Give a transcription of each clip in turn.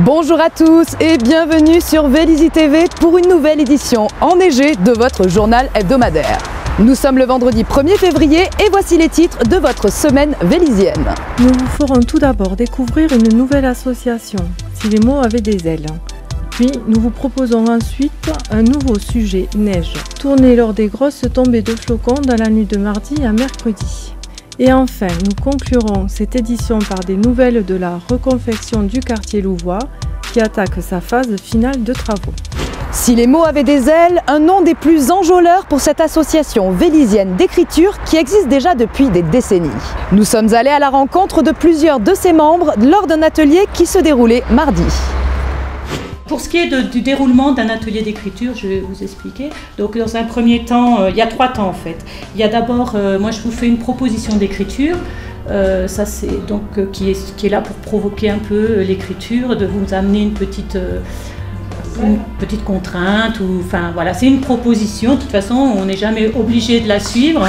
Bonjour à tous et bienvenue sur Vélizy TV pour une nouvelle édition enneigée de votre journal hebdomadaire. Nous sommes le vendredi 1er février et voici les titres de votre semaine vélizienne. Nous vous ferons tout d'abord découvrir une nouvelle association, Si les mots avaient des ailes. Puis nous vous proposons ensuite un nouveau sujet, neige, tourné lors des grosses tombées de flocons dans la nuit de mardi à mercredi. Et enfin, nous conclurons cette édition par des nouvelles de la reconfection du quartier louvois qui attaque sa phase finale de travaux. Si les mots avaient des ailes, un nom des plus enjôleurs pour cette association vélizienne d'écriture qui existe déjà depuis des décennies. Nous sommes allés à la rencontre de plusieurs de ses membres lors d'un atelier qui se déroulait mardi. Pour ce qui est du déroulement d'un atelier d'écriture, je vais vous expliquer. Donc dans un premier temps, il y a 3 temps en fait. Il y a d'abord, moi je vous fais une proposition d'écriture, ça c'est donc qui est là pour provoquer un peu l'écriture, de vous amener une petite contrainte, ou enfin voilà, c'est une proposition. De toute façon, on n'est jamais obligé de la suivre.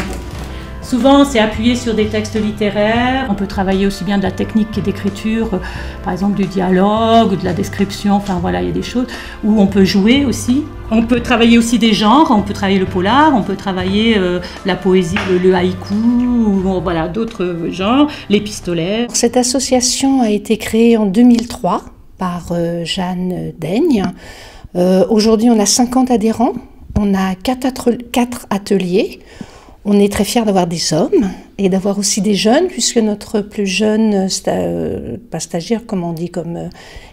Souvent, c'est appuyé sur des textes littéraires. On peut travailler aussi bien de la technique d'écriture, par exemple du dialogue, de la description, enfin voilà, il y a des choses où on peut jouer aussi. On peut travailler aussi des genres, on peut travailler le polar, on peut travailler la poésie, le haïku, voilà, d'autres genres, l'épistolaire. Cette association a été créée en 2003 par Jeanne Daigne. Aujourd'hui, on a 50 adhérents, on a 4 ateliers. On est très fiers d'avoir des hommes et d'avoir aussi des jeunes, puisque notre plus jeune, pas stagiaire, comme on dit, comme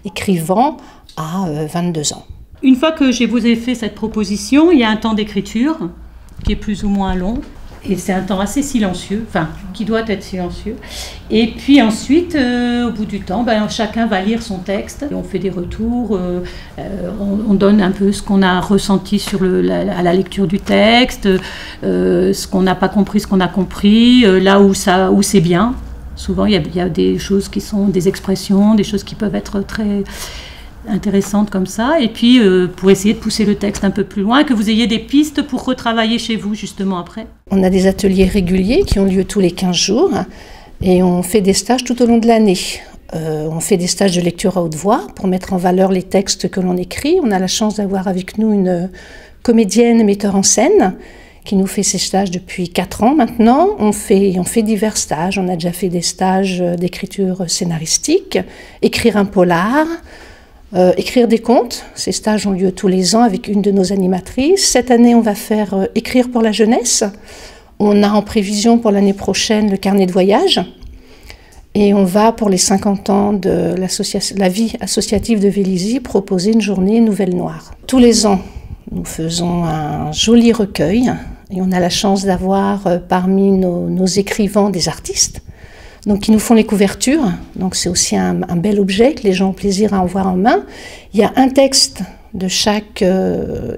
écrivain, a 22 ans. Une fois que je vous ai fait cette proposition, il y a un temps d'écriture qui est plus ou moins long. Et c'est un temps assez silencieux, enfin, qui doit être silencieux. Et puis ensuite, au bout du temps, chacun va lire son texte. On fait des retours, on donne un peu ce qu'on a ressenti à la lecture du texte, ce qu'on n'a pas compris, ce qu'on a compris, là où c'est bien. Souvent, il y a des choses qui sont des expressions, des choses qui peuvent être très intéressante comme ça, et puis pour essayer de pousser le texte un peu plus loin, que vous ayez des pistes pour retravailler chez vous justement après. On a des ateliers réguliers qui ont lieu tous les 15 jours et on fait des stages tout au long de l'année. On fait des stages de lecture à haute voix pour mettre en valeur les textes que l'on écrit. On a la chance d'avoir avec nous une comédienne metteur en scène qui nous fait ces stages depuis 4 ans maintenant. On fait divers stages. On a déjà fait des stages d'écriture scénaristique, écrire un polar, écrire des contes. Ces stages ont lieu tous les ans avec une de nos animatrices. Cette année, on va faire écrire pour la jeunesse. On a en prévision pour l'année prochaine le carnet de voyage. Et on va, pour les 50 ans de la vie associative de Vélizy, proposer une journée Nouvelle Noire. Tous les ans, nous faisons un joli recueil. Et on a la chance d'avoir parmi nos écrivains des artistes. Donc, qui nous font les couvertures. Donc, c'est aussi un bel objet que les gens ont plaisir à en voir en main. Il y a un texte de chaque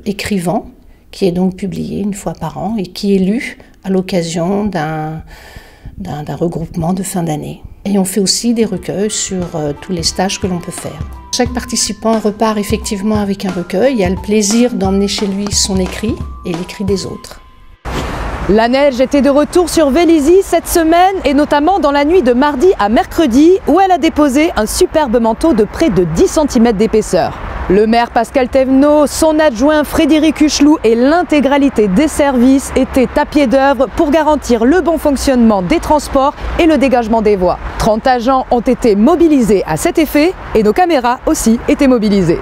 écrivain qui est donc publié une fois par an et qui est lu à l'occasion d'un regroupement de fin d'année. Et on fait aussi des recueils sur tous les stages que l'on peut faire. Chaque participant repart effectivement avec un recueil. Il a le plaisir d'emmener chez lui son écrit et l'écrit des autres. La neige était de retour sur Vélizy cette semaine et notamment dans la nuit de mardi à mercredi où elle a déposé un superbe manteau de près de 10 cm d'épaisseur. Le maire Pascal Thévenot, son adjoint Frédéric Huchelou et l'intégralité des services étaient à pied d'œuvre pour garantir le bon fonctionnement des transports et le dégagement des voies. 30 agents ont été mobilisés à cet effet et nos caméras aussi étaient mobilisées.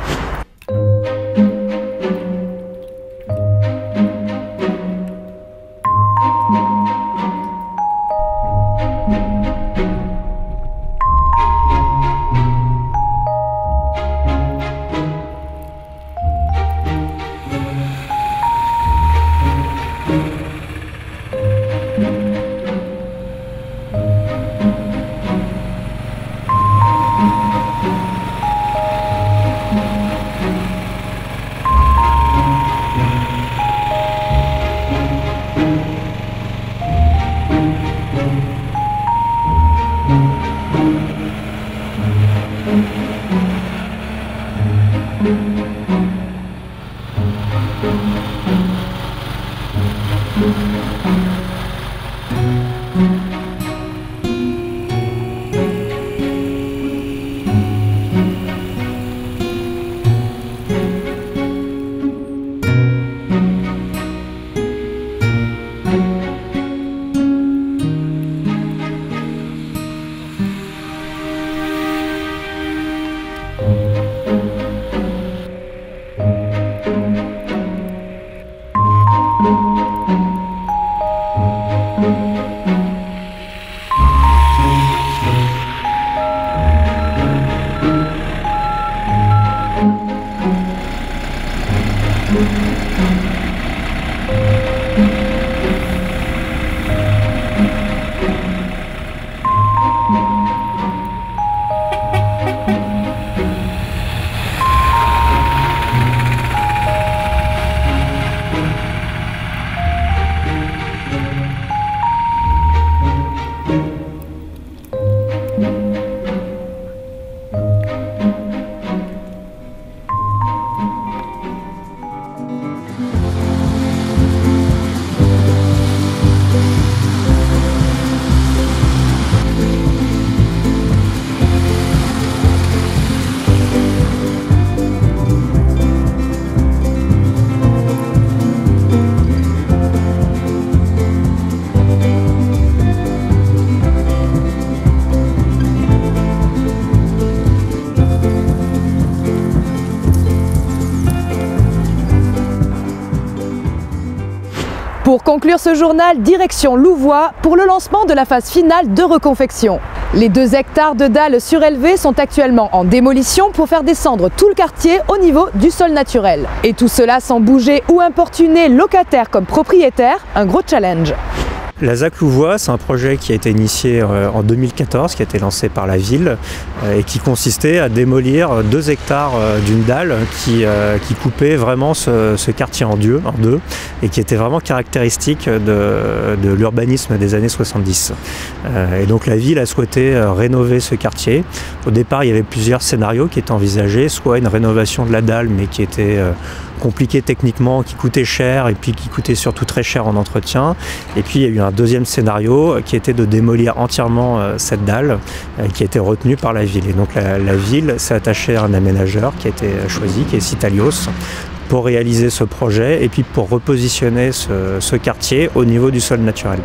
Pour conclure ce journal, direction Louvois pour le lancement de la phase finale de reconfection. Les 2 hectares de dalles surélevées sont actuellement en démolition pour faire descendre tout le quartier au niveau du sol naturel. Et tout cela sans bouger ou importuner locataires comme propriétaires, un gros challenge. La ZAC Louvois, c'est un projet qui a été initié en 2014, qui a été lancé par la ville et qui consistait à démolir 2 hectares d'une dalle qui coupait vraiment ce quartier en deux et qui était vraiment caractéristique de l'urbanisme des années 70. Et donc la ville a souhaité rénover ce quartier. Au départ, il y avait plusieurs scénarios qui étaient envisagés, soit une rénovation de la dalle mais qui était compliqué techniquement, qui coûtait cher et puis qui coûtait surtout très cher en entretien. Et puis il y a eu un deuxième scénario qui était de démolir entièrement cette dalle qui a été retenue par la ville. Et donc la ville s'est attachée à un aménageur qui a été choisi, qui est Citalios, pour réaliser ce projet et puis pour repositionner ce quartier au niveau du sol naturel.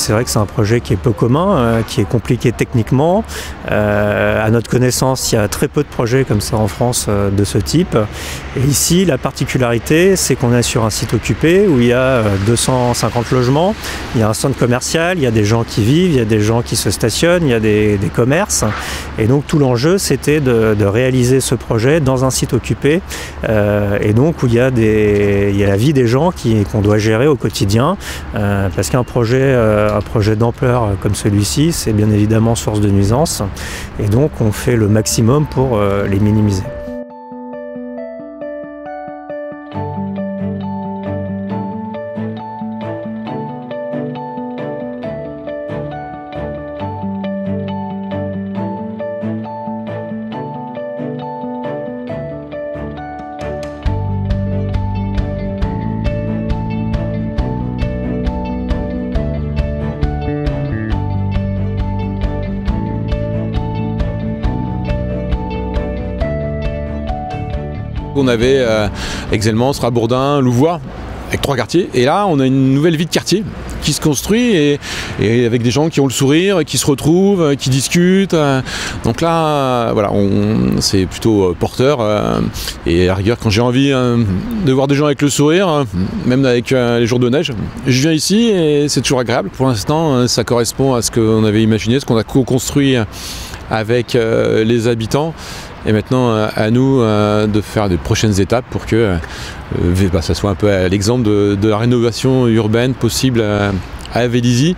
C'est vrai que c'est un projet qui est peu commun, qui est compliqué techniquement. À notre connaissance, il y a très peu de projets comme ça en France de ce type. Et ici, la particularité, c'est qu'on est sur un site occupé où il y a 250 logements, il y a un centre commercial, il y a des gens qui vivent, il y a des gens qui se stationnent, il y a des commerces. Et donc tout l'enjeu, c'était de réaliser ce projet dans un site occupé et donc où il y a la vie des gens qu'on doit gérer au quotidien parce qu'un projet d'ampleur comme celui-ci, c'est bien évidemment source de nuisances et donc on fait le maximum pour les minimiser. on avait Exelmans, Rabourdin, Louvois, avec 3 quartiers. Et là, on a une nouvelle vie de quartier qui se construit et avec des gens qui ont le sourire, qui se retrouvent, qui discutent. Donc là, voilà, c'est plutôt porteur. Et à la rigueur, quand j'ai envie de voir des gens avec le sourire, même avec les jours de neige, je viens ici et c'est toujours agréable. Pour l'instant, ça correspond à ce qu'on avait imaginé, ce qu'on a co-construit avec les habitants. Et maintenant, à nous de faire des prochaines étapes pour que ça soit un peu à l'exemple de la rénovation urbaine possible à Vélizy.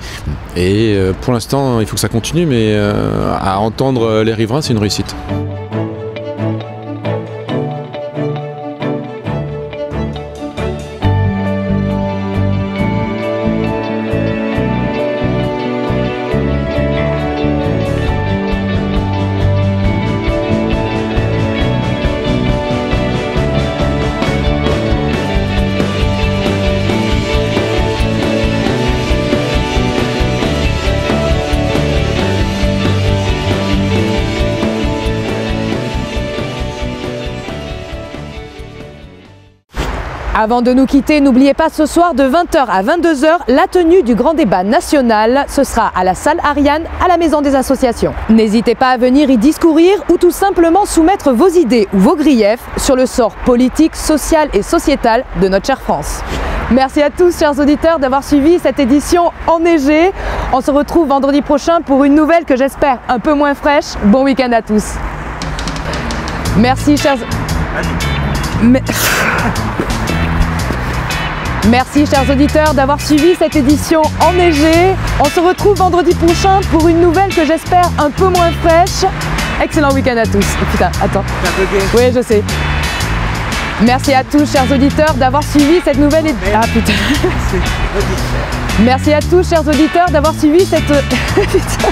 Et pour l'instant, il faut que ça continue, mais à entendre les riverains, c'est une réussite. Avant de nous quitter, n'oubliez pas ce soir de 20h à 22h, la tenue du grand débat national. Ce sera à la salle Ariane, à la Maison des Associations. N'hésitez pas à venir y discourir ou tout simplement soumettre vos idées ou vos griefs sur le sort politique, social et sociétal de notre chère France. Merci à tous, chers auditeurs, d'avoir suivi cette édition enneigée. On se retrouve vendredi prochain pour une nouvelle que j'espère un peu moins fraîche. Bon week-end à tous. Merci, chers... Merci chers auditeurs d'avoir suivi cette édition enneigée. On se retrouve vendredi prochain pour une nouvelle que j'espère un peu moins fraîche. Excellent week-end à tous. Oh, putain, attends. Oui, je sais. Merci à tous chers auditeurs d'avoir suivi cette nouvelle édition. Ah putain. Merci à tous chers auditeurs d'avoir suivi cette... Putain.